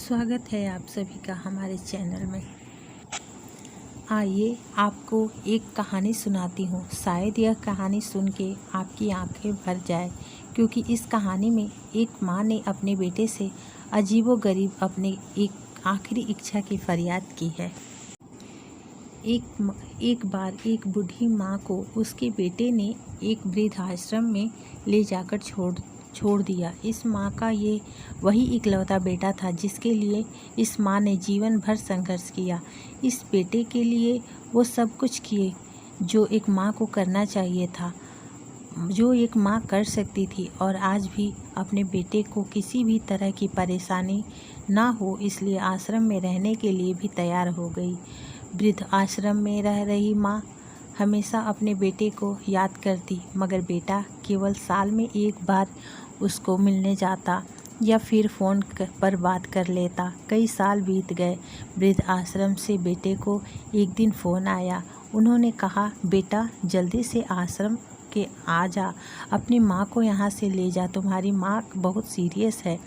स्वागत है आप सभी का हमारे चैनल में। आइए आपको एक कहानी सुनाती हूँ। शायद यह कहानी सुन के आपकी आंखें भर जाए, क्योंकि इस कहानी में एक माँ ने अपने बेटे से अजीबोगरीब अपने एक आखिरी इच्छा की फरियाद की है। एक बार एक बूढ़ी माँ को उसके बेटे ने एक वृद्धाश्रम में ले जाकर छोड़ दिया। इस माँ का ये वही इकलौता बेटा था जिसके लिए इस माँ ने जीवन भर संघर्ष किया। इस बेटे के लिए वो सब कुछ किए जो एक माँ को करना चाहिए था, जो एक माँ कर सकती थी, और आज भी अपने बेटे को किसी भी तरह की परेशानी ना हो इसलिए आश्रम में रहने के लिए भी तैयार हो गई। वृद्ध आश्रम में रह रही माँ हमेशा अपने बेटे को याद करती, मगर बेटा केवल साल में एक बार उसको मिलने जाता या फिर फ़ोन पर बात कर लेता। कई साल बीत गए। वृद्ध आश्रम से बेटे को एक दिन फ़ोन आया। उन्होंने कहा, बेटा जल्दी से आश्रम के आ जा, अपनी माँ को यहाँ से ले जा, तुम्हारी माँ बहुत सीरियस है।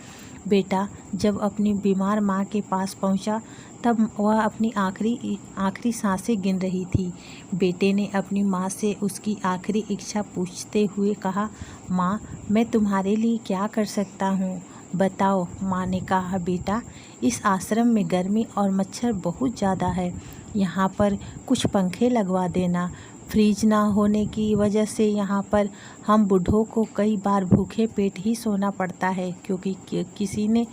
बेटा जब अपनी बीमार माँ के पास पहुँचा तब वह अपनी आखिरी सांसें गिन रही थी। बेटे ने अपनी माँ से उसकी आखिरी इच्छा पूछते हुए कहा, माँ मैं तुम्हारे लिए क्या कर सकता हूँ, बताओ। माँ ने कहा, बेटा इस आश्रम में गर्मी और मच्छर बहुत ज़्यादा है, यहाँ पर कुछ पंखे लगवा देना। फ्रिज ना होने की वजह से यहाँ पर हम बूढ़ों को कई बार भूखे पेट ही सोना पड़ता है, क्योंकि किसी ने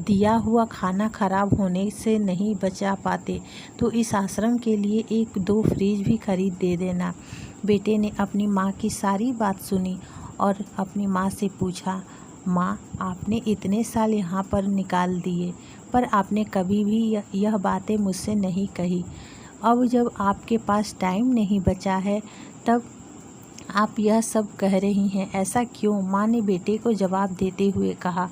दिया हुआ खाना खराब होने से नहीं बचा पाते। तो इस आश्रम के लिए 1-2 फ्रिज भी खरीद दे देना। बेटे ने अपनी माँ की सारी बात सुनी और अपनी माँ से पूछा, माँ आपने इतने साल यहाँ पर निकाल दिए, पर आपने कभी भी यह बातें मुझसे नहीं कही। अब जब आपके पास टाइम नहीं बचा है तब आप यह सब कह रही हैं, ऐसा क्यों? माँ ने बेटे को जवाब देते हुए कहा,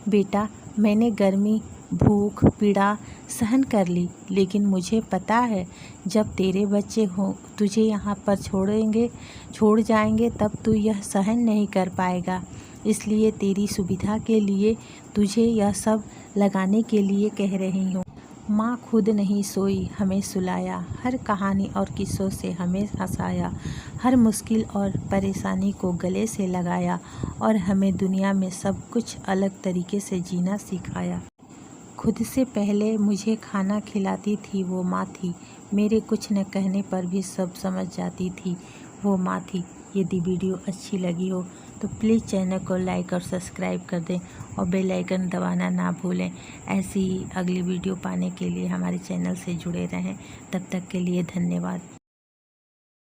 बेटा मैंने गर्मी, भूख, पीड़ा सहन कर ली, लेकिन मुझे पता है जब तेरे बच्चे हो तुझे यहाँ पर छोड़ जाएंगे तब तू यह सहन नहीं कर पाएगा। इसलिए तेरी सुविधा के लिए तुझे यह सब लगाने के लिए कह रही हूँ। माँ खुद नहीं सोई, हमें सुलाया, हर कहानी और किस्सों से हमें हंसाया, हर मुश्किल और परेशानी को गले से लगाया और हमें दुनिया में सब कुछ अलग तरीके से जीना सिखाया। खुद से पहले मुझे खाना खिलाती थी वो माँ थी, मेरे कुछ न कहने पर भी सब समझ जाती थी वो माँ थी। यदि वीडियो अच्छी लगी हो तो प्लीज़ चैनल को लाइक और सब्सक्राइब कर दें और बेल आइकन दबाना ना भूलें। ऐसी ही अगली वीडियो पाने के लिए हमारे चैनल से जुड़े रहें। तब तक के लिए धन्यवाद।